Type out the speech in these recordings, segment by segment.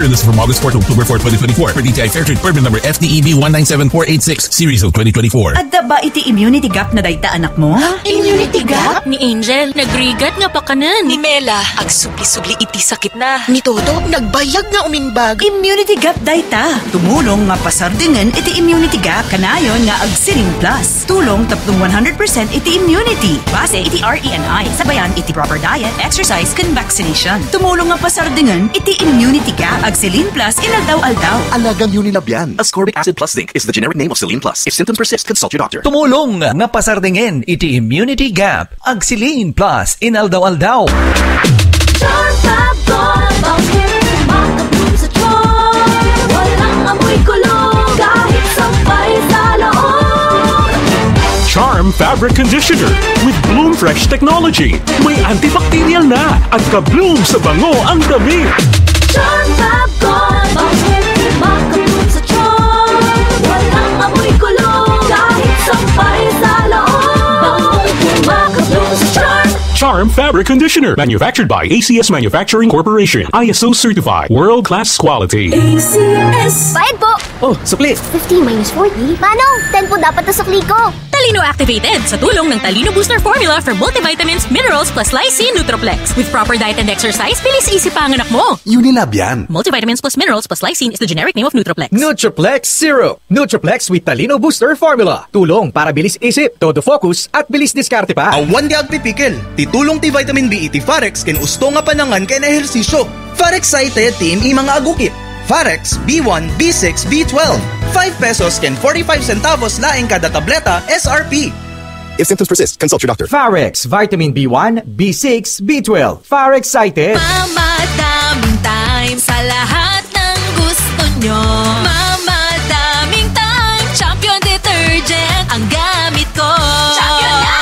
Offer from August 4 to October 4, 2024. Per DTI Fairtrade permit number FDEB 197486, series of 2024. Adda ba iti immunity gap na dayta anak mo? Immunity gap? Ni Angel, nagrigat nga pa kanan. Ni Mela, agsubli-subli iti sakit na. Ni Toto, nagbayag nga uminbag. Immunity gap dayta. Tumulong nga pasardingan iti immunity gap. Kanayon nga Agsilin Plus. Tulong tapdong 100% iti immunity. Base iti RENI. Sabayan iti proper diet, exercise, can vaccination. Tumulong nga pasardingan iti immunity gap. Agsilin Plus inaldaw-aldaw. Alagang Unilab yan. Ascorbic acid plus zinc is the generic name of Celine Plus. If symptoms persist, consult your doctor. Tumulong nga pasardingen iti immunity gap. Agsilin Plus inaldaw-aldaw. Charm Fabric Conditioner with Bloom Fresh Technology. May antibacterial na at ka-bloom sa bango ang dami. Charm Fab Gold, makabloom sa charm. Walang amoy kulong kahit sampay sa loob. Makabloom sa charm. Charm Fabric Conditioner, manufactured by ACS Manufacturing Corporation. ISO certified, world-class quality. ACS. Bayad po! Oh, supli! 15 minus 40? Manong, 10 po dapat na sukli ko. Talino activated sa tulong ng Talino Booster Formula for multivitamins, minerals plus lysine Nutroplex. With proper diet and exercise, bilis isip pa ang anak mo. Unilab yan. Multivitamins plus minerals plus lysine is the generic name of Nutroplex. Nutroplex Zero. Nutroplex with Talino Booster Formula. Tulong para bilis isip, todo focus, at bilis diskarte pa. Awan di agpipikil. Titulong ti vitamin B iti Farex ken usto nga panangan ken ehersisyo. Farex cited team i mga agukit. Farex, B1, B6, B12. 5 pesos ken 45 centavos laeng kada tableta SRP. If symptoms persist, consult your doctor. Farex, vitamin B1, B6, B12. Farex cited. Mama, daming time sa lahat ng gusto nyo. Mama, daming time. Champion detergent ang gamit ko. Champion na!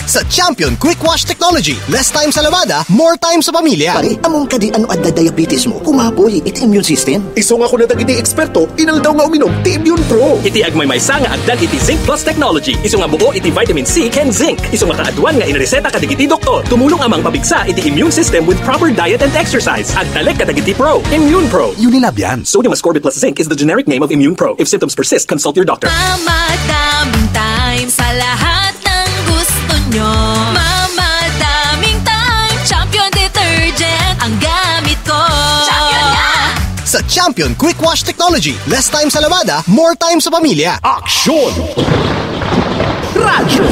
Sa Champion Quick Wash Technology, less time sa lavada, more time sa pamilya. Pare, among kadi ano adda diabetes mo, kumapoy, iti immune system. Iso nga ko natag iti eksperto, inaldaw nga uminom, ti Immune Pro. Iti agmay maysa nga agdan iti Zinc Plus Technology. Iso nga buo iti vitamin C ken zinc. Iso nga kaadwan nga inareseta kadigiti doktor. Tumulong amang pabigsa iti immune system with proper diet and exercise. Agdalek kadagiti Pro. Immune Pro. Unilab yan. Sodium ascorbate plus zinc is the generic name of Immune Pro. If symptoms persist, consult your doctor. Mama, daming time sa lahat ng gusto nyo. Mama, daming time. Champion detergent ang gamit ko. Champion na! Sa Champion Quick Wash Technology, less time sa lavada, more time sa pamilya. Aksyon! Radyo!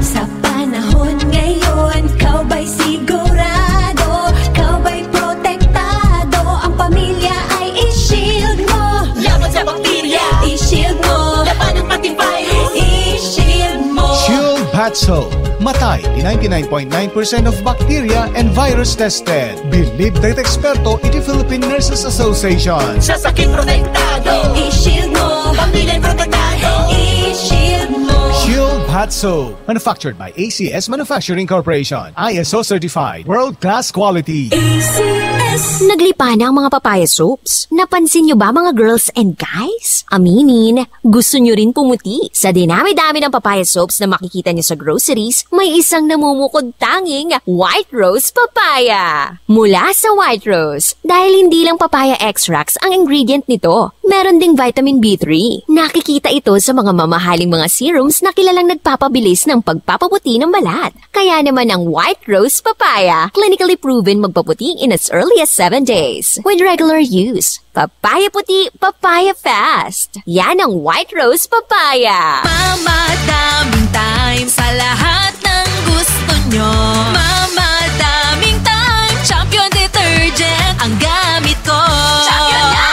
Sa panahon ngayon, kau ba'y sigurado? Kau ba'y protektado? Ang pamilya ay i-shield mo. Laban sa bakterya, i-shield mo. Laban ng pating virus, i-shield mo. Shield Patso. Matay di 99.9% of bacteria and virus tested. Believed that eksperto iti Philippine Nurses Association. Sa sakit protektado, i-shield mo. Pamilya protektado, i-shield mo. Shield Patso. Manufactured by ACS Manufacturing Corporation. ISO certified. World-class quality. ACS. Naglipa na ang mga papaya soaps. Napansin nyo ba mga girls and guys? Aminin, gusto nyo rin pumuti. Sa dinami-dami ng papaya soaps na makikita nyo sa groceries, may isang namumukod tanging White Rose Papaya. Mula sa White Rose, dahil hindi lang papaya extracts ang ingredient nito, meron ding vitamin B3. Nakikita ito sa mga mamahaling mga serums na kilalang nagpapabilis ng pagpapaputi ng balat. Kaya naman ang White Rose Papaya, clinically proven magpaputi in as early as 7 days. With regular use, papaya puti, papaya fast. Yan ang White Rose Papaya. Mama, daming time sa lahat ng gusto nyo. Mama, daming time. Champion detergent ang gamit ko. Champion na!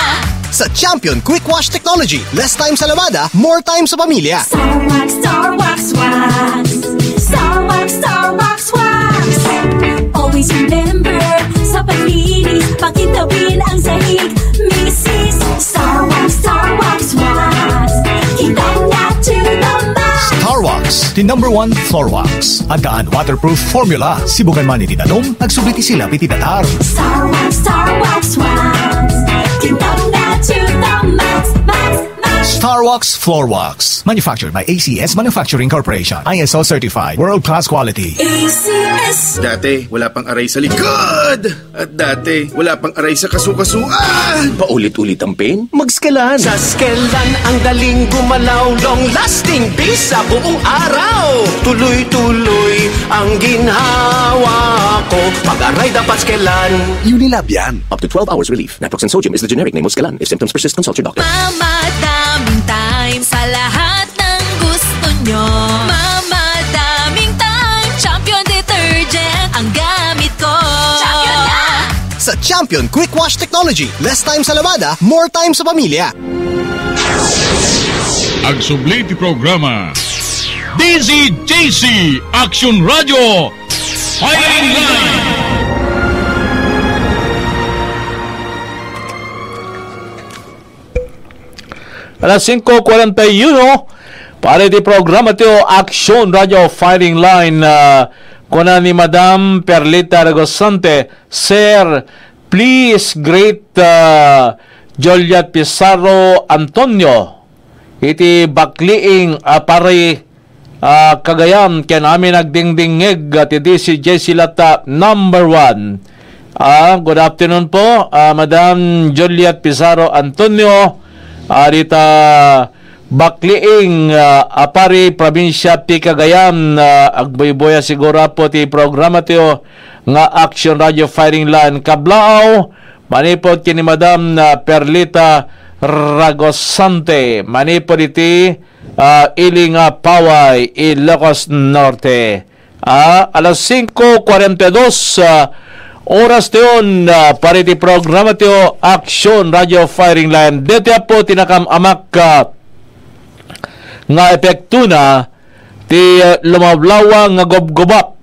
Sa Champion Quick Wash Technology, less time sa lavada, more time sa pamilya. Star Wax, Star Wax, Wax. Star Wax, Star Wax, Wax. Always remember, sa paglinis, pakitawin ang sahig. Mrs. Star Wax, Wax. Kitang na to the max. Star Wax, the #1 floor wax. Agaan waterproof formula. Sibukan man iti tanom, nagsubliti sila piti datar. Star Wax, Wax. Kitang na to the max, max, max. Star Wax Wax Floor Wax. Manufactured by ACS Manufacturing Corporation. ISO certified. World-class quality. ACS. Dati, wala pang aray sa likod. At dati, wala pang aray sa kasukasuan. Paulit-ulit ang pain? Mag-Skelan. Sa Skelan, ang galing gumalaw. Long-lasting peace sa buong araw. Tuloy-tuloy ang ginhawa ko. Pag-aray dapat Skelan. Unilab yan. Up to 12 hours relief. Naproxen sodium is the generic name of Skelan. If symptoms persist, consult your doctor. Mamadaming time sa lahat ng gusto nyo. Mamadaming time, Champion Detergent ang gamit ko. Champion na! Sa Champion Quick Wash Technology, less time sa lavada, more time sa pamilya. Agsubli ti programa DZJC Action Radio Fighting Line. Alas 5:41 para di programa ito Action Radio Fighting Line kuna ni Madam Perlita Regosante. Sir, please greet Joliet Pizarro Antonio iti bakliing pare Cagayan ken amin nagdingdingeg ti DCJ silata number 1. Good afternoon po Madam Joliet Pizarro Antonio. Dita bakliing apari probinsya ti Cagayan agboy-boya siguro po ti programa tiyo nga Action Radio Fighting Line kablao manipod kini Madam Perlita Ragosante manipod iti iling Paway Ilocos Norte. Alas 5:42 oras tiyon para iti programa tiyo Action Radio Fighting Line. Dito po tinakamamak nga epekto na ti lumawlawa nga gobgobak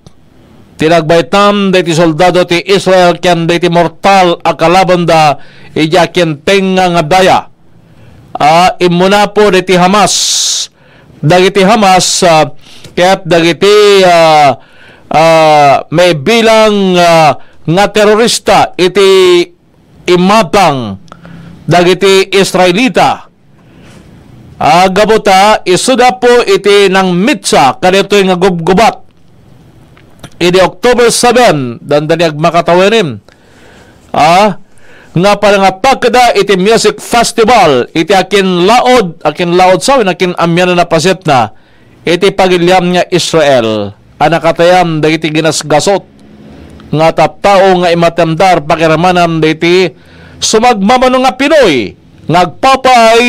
tinagbaitam da iti soldado ti Israel ken da iti mortal akalaban da iyakin tenga nga daya imuna po da iti Hamas dagiti Hamas kaya't dagiti may bilang nga terorista iti imatang dagiti Israelita gabuta isuda po iti nang mitsa kanito nga gubgubat iti October 7 dandani agmakatawenim nga parangatakda iti music festival iti akin laod sawin akin amyan na paset na iti pagilyam nga Israel anakatayam dagiti ginasgasot nga tattao nga imatemdar pakiramanam diti sumagmamano nga Pinoy ngagpapay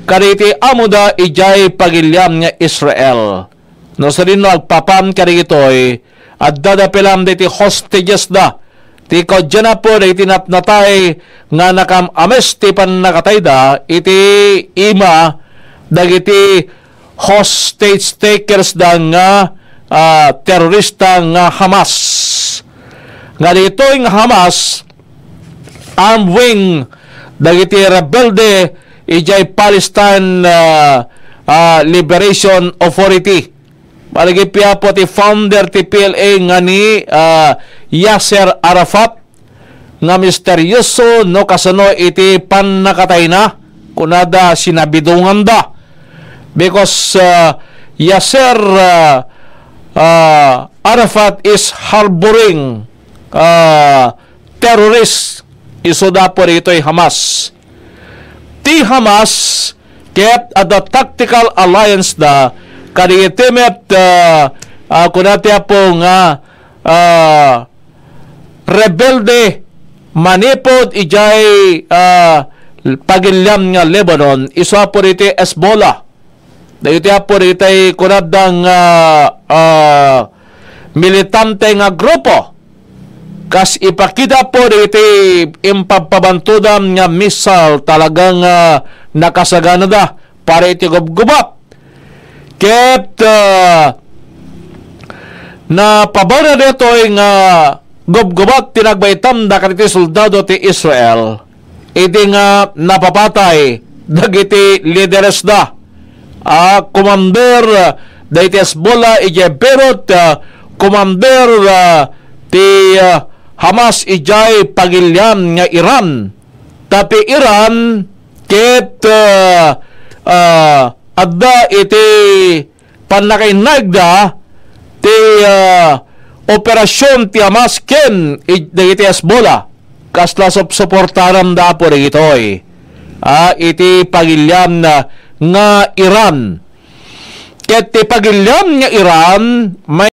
kariti amuda ijay pagilyam nga Israel no sa rin no agpapam karitoy at dadapilam diti hostages da ti kodya po diti natnatay nga nakam ames ti panakatayda iti ima dagiti hostage takers da nga terorista nga Hamas nga dito yung Hamas armed wing dagiti rebelde ijay Palestine Liberation Authority malagipya po ti founder ti PLA nga ni Yasser Arafat nga misteryoso no kasano iti panakatay na kunada sinabidungan da because Yasser Arafat is harboring terrorist isuda po rito ay Hamas. Ti Hamas kept at the tactical alliance da kanitimet kunatya po nga rebelde manipod ijay pagilyam nga Lebanon iswa po rito Hezbollah dahito po rito ay kunadang militante nga grupo kas ipakita po dito impapabantudam nga missile talagang nakasagana da para iti gubgubat ket na pabara dito nga gubgubat tinagbaitam da kaniti soldado ti Israel iti nga napapatay dagiti lideres da commander da iti Hezbollah iti Beirut commander ti Hamas ijay pagilyam nga Iran tapi Iran ket adda iti panakainagda ti operasyon ti amasken iti Hezbollah kasla suportaram da po itoy iti pagilyam na nga Iran ket ti pagilyam nga Iran may